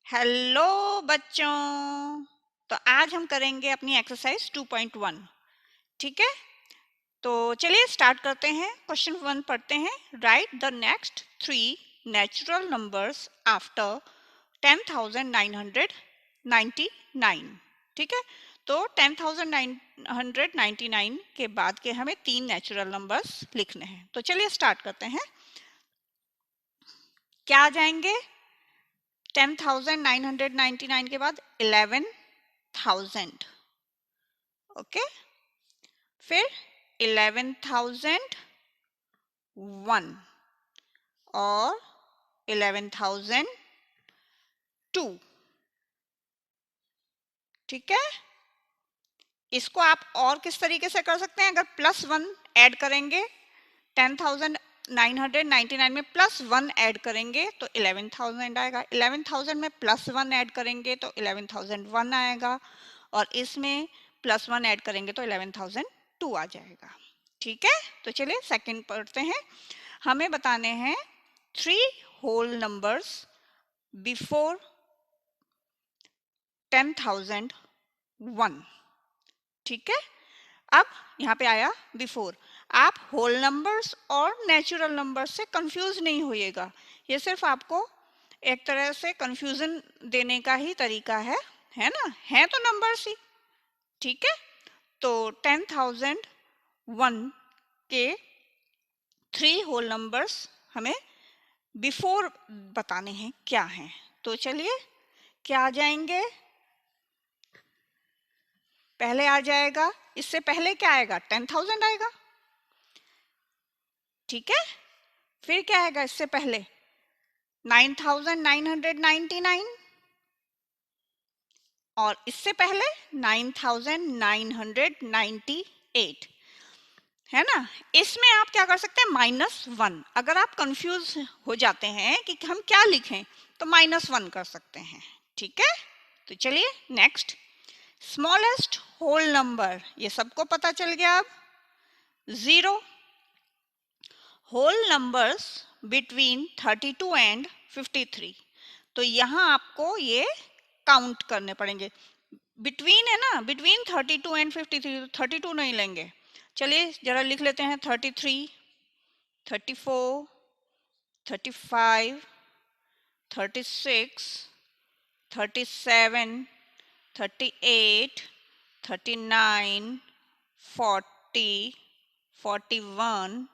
Hello बच्चों। तो आज हम करेंगे अपनी एक्सरसाइज 2.1। ठीक है, तो चलिए स्टार्ट करते हैं। क्वेश्चन 1 पढ़ते हैं। Right the next 3 natural numbers after 10,999। ठीक है, तो 10,999 के बाद के हमें 3 नेचुरल नंबर्स लिखने हैं। तो चलिए स्टार्ट करते हैं। क्या आ जाएंगे? 10,999 के बाद 11,000। ओके, फिर 11,001 और 11,002। ठीक है, इसको आप और किस तरीके से कर सकते हैं? अगर +1 ऐड करेंगे 10,999 में +1 ऐड करेंगे तो 11,000 आएगा। 11,000 में +1 ऐड करेंगे तो 11,001 आएगा, और इसमें +1 ऐड करेंगे तो 11,002 आ जाएगा। ठीक है, तो चलिए सेकंड पढ़ते हैं। हमें बताने हैं 3 होल नंबर्स बिफोर 10,001। ठीक है, अब यहाँ पे आया बिफोर। आप होल नंबर्स और नेचुरल नंबर्स से कंफ्यूज नहीं होइएगा, ये सिर्फ आपको एक तरह से कंफ्यूजन देने का ही तरीका है ना? है तो नंबर्स ही। ठीक है, तो 10,001 के 3 होल नंबर्स हमें बिफोर बताने हैं क्या हैं। तो चलिए, क्या आ जाएंगे? पहले आ जाएगा, इससे पहले क्या आएगा? 10,000 आएगा। ठीक है, फिर क्या आएगा इससे पहले? 9,999, और इससे पहले 9,998। है ना? इसमें आप क्या कर सकते हैं? -1। अगर आप कंफ्यूज हो जाते हैं कि हम क्या लिखें तो -1 कर सकते हैं। ठीक है, तो चलिए नेक्स्ट। स्मॉलेस्ट होल नंबर, ये सबको पता चल गया। अब 0 होल नंबर्स बिटवीन 32 एंड 53। तो यहाँ आपको ये काउंट करने पड़ेंगे। बिटवीन है ना, बिटवीन 32 एंड 53, 32 नहीं लेंगे। चलिए जरा लिख लेते हैं। 33, 34, 35, 36, 37, 38, 39, 40, 41,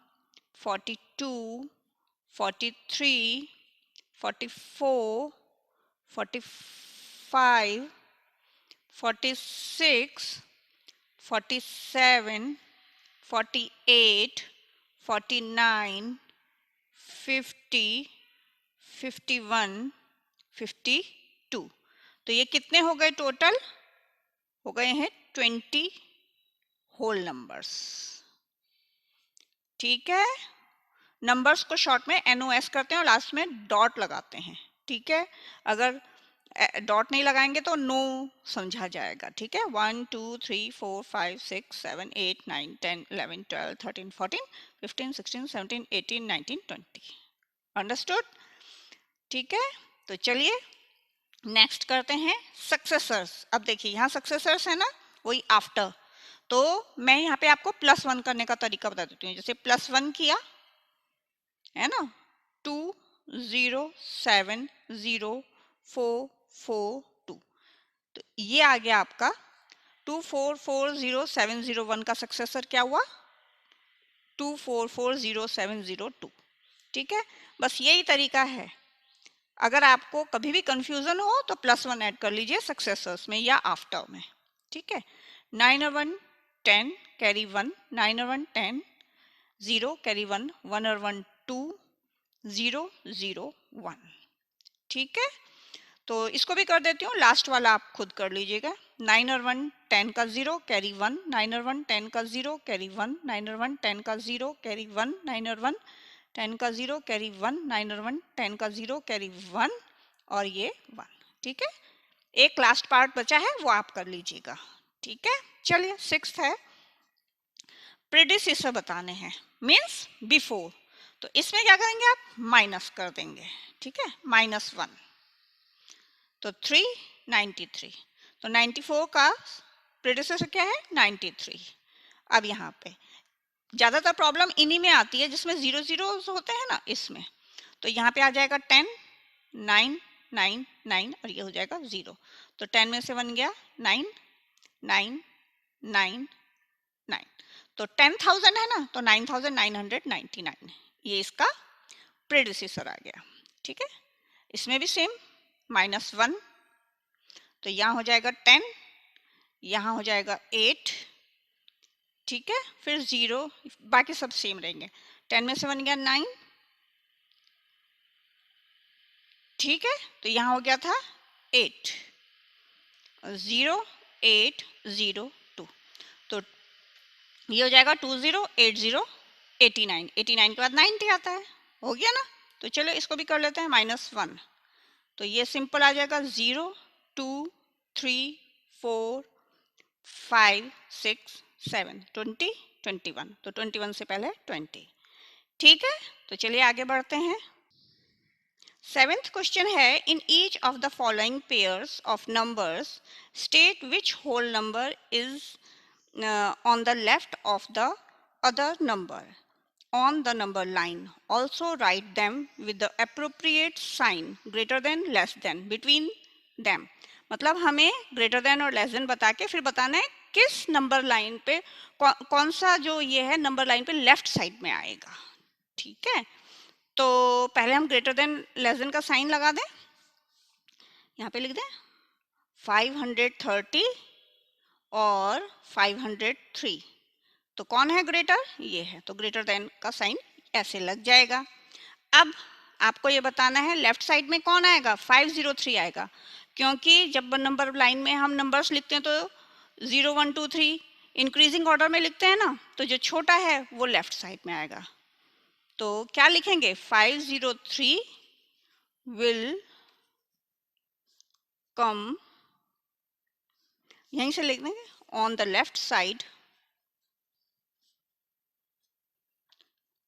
42, 43, 44, 45, 46, 47, 48, 49, 50, 51, 52। तो ये कितने हो गए? टोटल हो गए हैं 20 होल नंबर्स। ठीक है, नंबर्स को शॉर्ट में NOS करते हैं और लास्ट में डॉट लगाते हैं। ठीक है, अगर डॉट नहीं लगाएंगे तो नो समझा जाएगा। ठीक है, 1 2 3 4 5 6 7 8 9 10 11 12 13 14 15 16 17 18 19 20। अंडरस्टूड? ठीक है, तो चलिए नेक्स्ट करते हैं सक्सेसर्स। अब देखिए यहाँ सक्सेसर्स है ना, वही आफ्टर। तो मैं यहाँ पे आपको +1 करने का तरीका बता देती हूँ। जैसे +1 किया है ना, 2 0 7 0 4 4 2। तो ये आ गया आपका 2440701 का सक्सेसर। क्या हुआ? 2440702। ठीक है, बस यही तरीका है। अगर आपको कभी भी कंफ्यूजन हो तो +1 ऐड कर लीजिए सक्सेसर्स में या आफ्टर में। ठीक है, 9 और 1 10 कैरी 1, 9 और 1 10, 0 कैरी 1, 1 और 1 2, 0 0 1। ठीक है, तो इसको भी कर देती हूँ, लास्ट वाला आप खुद कर लीजिएगा। 9 और 1 10 का 0 कैरी 1, 9 और 1 10 का 0 कैरी 1, 9 और 1 10 का 0 कैरी 1, 9 और 1 10 का 0 कैरी 1, 9 और 1 10 का 0 कैरी 1, और ये 1। ठीक है, एक लास्ट पार्ट बचा है, वो आप कर लीजिएगा। ठीक है, चलिए सिक्स्थ है, प्रेडिसेसर बताने हैं, मीन्स बिफोर। तो इसमें क्या करेंगे? आप माइनस कर देंगे। ठीक है, -1। तो 393, तो 94 का प्रेडिसेसर क्या है 93। अब यहाँ पे ज्यादातर प्रॉब्लम इन्हीं में आती है जिसमें जीरो जीरो होते हैं ना, इसमें। तो यहाँ पे आ जाएगा 10, 9, 9, 9 और ये हो जाएगा 0। तो 10 में से बन गया 9, 9, 9, 9। तो 10,000 है ना, तो 9,999 ये इसका प्रेडिसेसर आ गया। ठीक है, इसमें भी सेम -1, तो यहाँ हो जाएगा 10, यहाँ हो जाएगा 8। ठीक है, फिर 0, बाकी सब सेम रहेंगे। 10 में से बन गया 9। ठीक है, तो यहाँ हो गया था 8, 0, 8, 0, 2। तो ये हो जाएगा 2080 89। 89 के बाद 90 आता है, हो गया ना। तो चलो इसको भी कर लेते हैं -1। तो ये सिंपल आ जाएगा 0, 2, 3, 4, 5, 6, 7, 20, 21। तो 21 से पहले 20। ठीक है, तो चलिए आगे बढ़ते हैं। 7th क्वेश्चन है, in each of the following pairs of numbers state which whole number is on the left of the other number on the number line. Also write them with the appropriate sign greater than, less than between them. मतलब हमें greater than और less than बता के फिर बताना है किस number line पे कौन सा जो ये है नंबर लाइन पे लेफ्ट साइड में आएगा। ठीक है, तो पहले हम ग्रेटर देन लेस देन का साइन लगा दें। यहाँ पे लिख दें 530 और 503। तो कौन है ग्रेटर, ये है, तो ग्रेटर देन का साइन ऐसे लग जाएगा। अब आपको ये बताना है लेफ्ट साइड में कौन आएगा, 503 आएगा, क्योंकि जब नंबर लाइन में हम नंबर्स लिखते हैं तो 0, 1, 2, 3 इंक्रीजिंग ऑर्डर में लिखते हैं ना, तो जो छोटा है वो लेफ्ट साइड में आएगा। तो क्या लिखेंगे, 503 विल कम, यहीं से लिख देंगे ऑन द लेफ्ट साइड।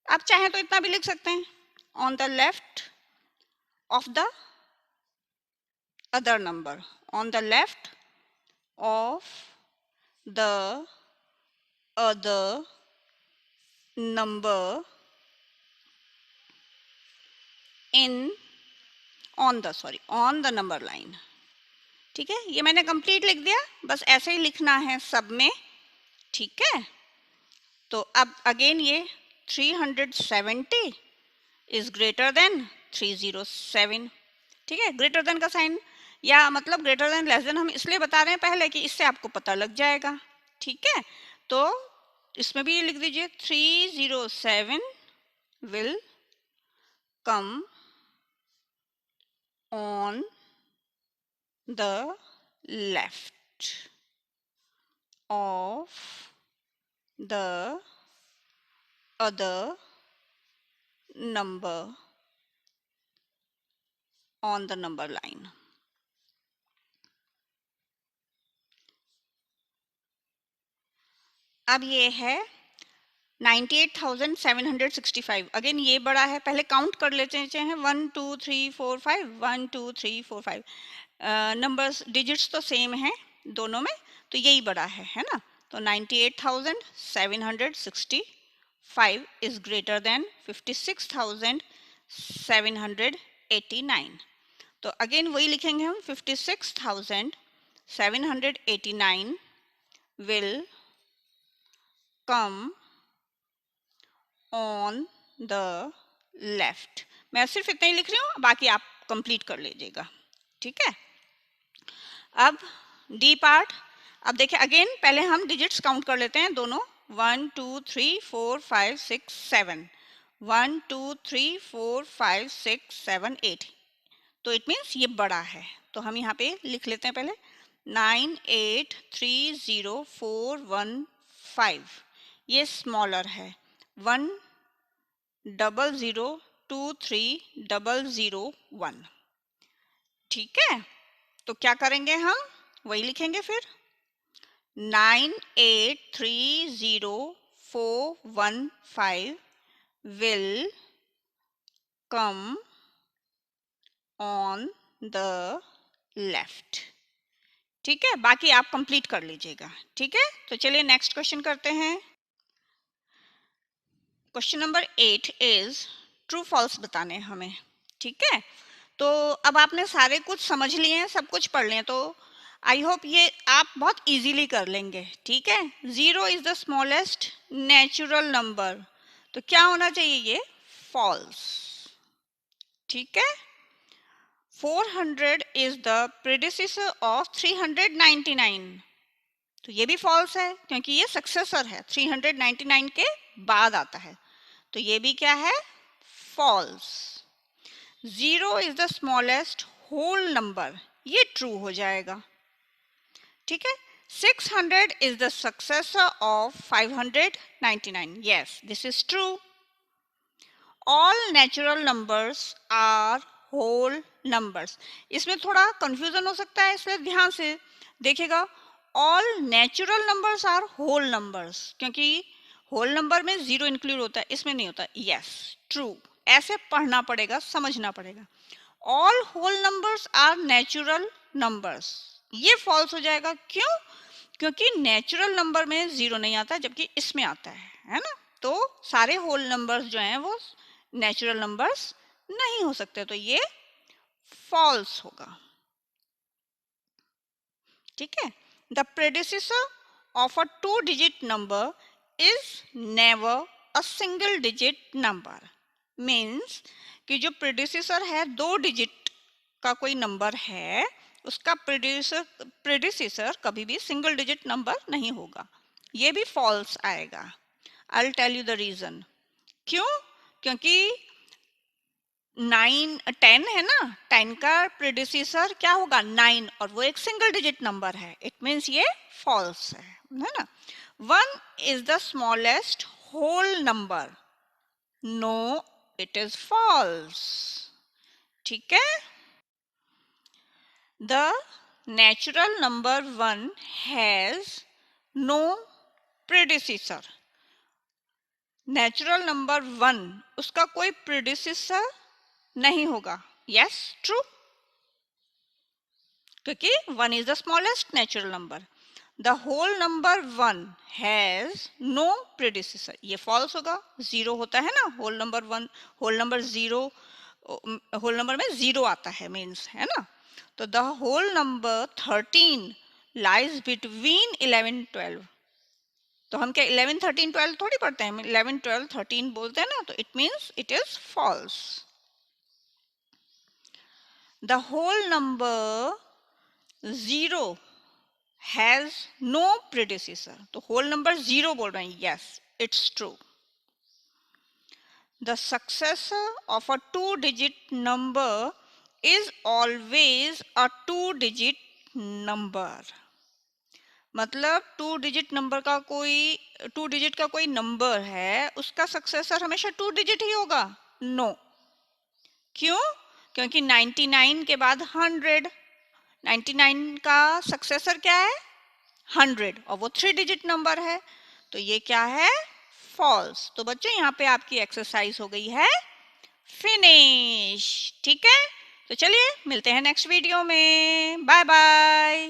आप चाहें तो इतना भी लिख सकते हैं, on the left of the other number, on the left of the other number in on the number line। ठीक है, ये मैंने कंप्लीट लिख दिया, बस ऐसे ही लिखना है सब में। ठीक है, तो अब अगेन ये 370 इज ग्रेटर देन 307। ठीक है, ग्रेटर देन का साइन या मतलब ग्रेटर देन लेस देन हम इसलिए बता रहे हैं पहले कि इससे आपको पता लग जाएगा। ठीक है, तो इसमें भी ये लिख दीजिए 307 will come on the left of the other number on the number line. अब ये है 98,765। अगेन ये बड़ा है, पहले काउंट कर लेते हैं 1 2 3 4 5 1 2 3 4 5 नंबर्स डिजिट्स तो सेम हैं दोनों में, तो यही बड़ा है ना। तो 98,765 इज ग्रेटर देन 56,789। तो अगेन वही लिखेंगे हम 56,789 will come on the left. मैं सिर्फ इतना ही लिख रही हूँ, बाकी आप कंप्लीट कर लीजिएगा। ठीक है, अब डी पार्ट। अब देखिए अगेन पहले हम डिजिट्स काउंट कर लेते हैं दोनों, 1 2 3 4 5 6 7 1 2 3 4 5 6 7 8। तो इट मीन्स ये बड़ा है, तो हम यहाँ पे लिख लेते हैं पहले 983041 ये स्मॉलर है, 1002301। ठीक है, तो क्या करेंगे हम, वही लिखेंगे फिर 983041 will come on the left. ठीक है, बाकी आप कंप्लीट कर लीजिएगा। ठीक है, तो चलिए नेक्स्ट क्वेश्चन करते हैं। Question number 8 is true false बताने हमें। ठीक है, तो अब आपने सारे कुछ समझ लिए हैं, सब कुछ पढ़ लिए, तो आई होप ये आप बहुत इजीली कर लेंगे। ठीक है, 0 is the smallest natural number, तो क्या होना चाहिए, ये फॉल्स। ठीक है, 400 इज द प्रेडिसेसर ऑफ 399, तो ये भी फॉल्स है क्योंकि ये सक्सेसर है, 399 के बाद आता है, तो ये भी क्या है, false. 0 is the smallest whole number, ये ट्रू हो जाएगा। ठीक है, 600 is the successor of 599, yes this is true. All natural numbers are whole numbers, इसमें थोड़ा कंफ्यूजन हो सकता है, इसलिए ध्यान से देखिएगा। All natural numbers are whole numbers, क्योंकि होल नंबर में 0 इंक्लूड होता है, इसमें नहीं होता। यस ट्रू, ऐसे पढ़ना पड़ेगा, समझना पड़ेगा। All whole numbers are natural numbers, ये फॉल्स हो जाएगा। क्यों? क्योंकि नेचुरल नंबर में 0 नहीं आता, जबकि इसमें आता है ना, तो सारे होल नंबर्स जो हैं वो नेचुरल नंबर्स नहीं हो सकते, तो ये फॉल्स होगा। ठीक है, the predecessor of a 2 digit number is never a single digit number, means कि जो प्रेडिसेसर है 2 डिजिट का कोई नंबर है, उसका प्रेडिसेसर कभी भी सिंगल डिजिट नंबर नहीं होगा, ये भी फॉल्स आएगा। I will tell you the reason. क्यों? क्योंकि 10 है ना, 10 का प्रेडिसेसर क्या होगा, 9, और वो एक सिंगल डिजिट नंबर है, इट मीन्स ये फॉल्स है ना। 1 is the smallest whole number, no it is false. ठीक है, the natural number 1 has no predecessor, natural number 1 उसका कोई प्रेडिसेसर नहीं होगा। यस ट्रू, क्योंकि 1 is the smallest natural number. The whole number 1 has no predecessor, ये false होगा, 0 होता है ना whole number 1, whole number 0, whole number में 0 आता है मीन्स, है ना। तो the whole number 13 lies between 11 12, तो हम क्या 11 13 12 थोड़ी पढ़ते हैं, 11 12 13 बोलते हैं ना, तो it means it is false. The whole number 0 has no predecessor, तो होल नंबर 0 बोल रहे हैं, yes it's true. The successor of a 2 digit number is always a 2 digit number, मतलब 2 डिजिट नंबर का कोई 2 डिजिट का कोई नंबर है, उसका सक्सेसर हमेशा 2 डिजिट ही होगा, नो। क्यों? क्योंकि 99 के बाद 100, 99 का सक्सेसर क्या है, 100, और वो 3 डिजिट नंबर है, तो ये क्या है, फॉल्स। तो बच्चों यहाँ पे आपकी एक्सरसाइज हो गई है फिनिश। ठीक है, तो चलिए मिलते हैं नेक्स्ट वीडियो में, बाय बाय।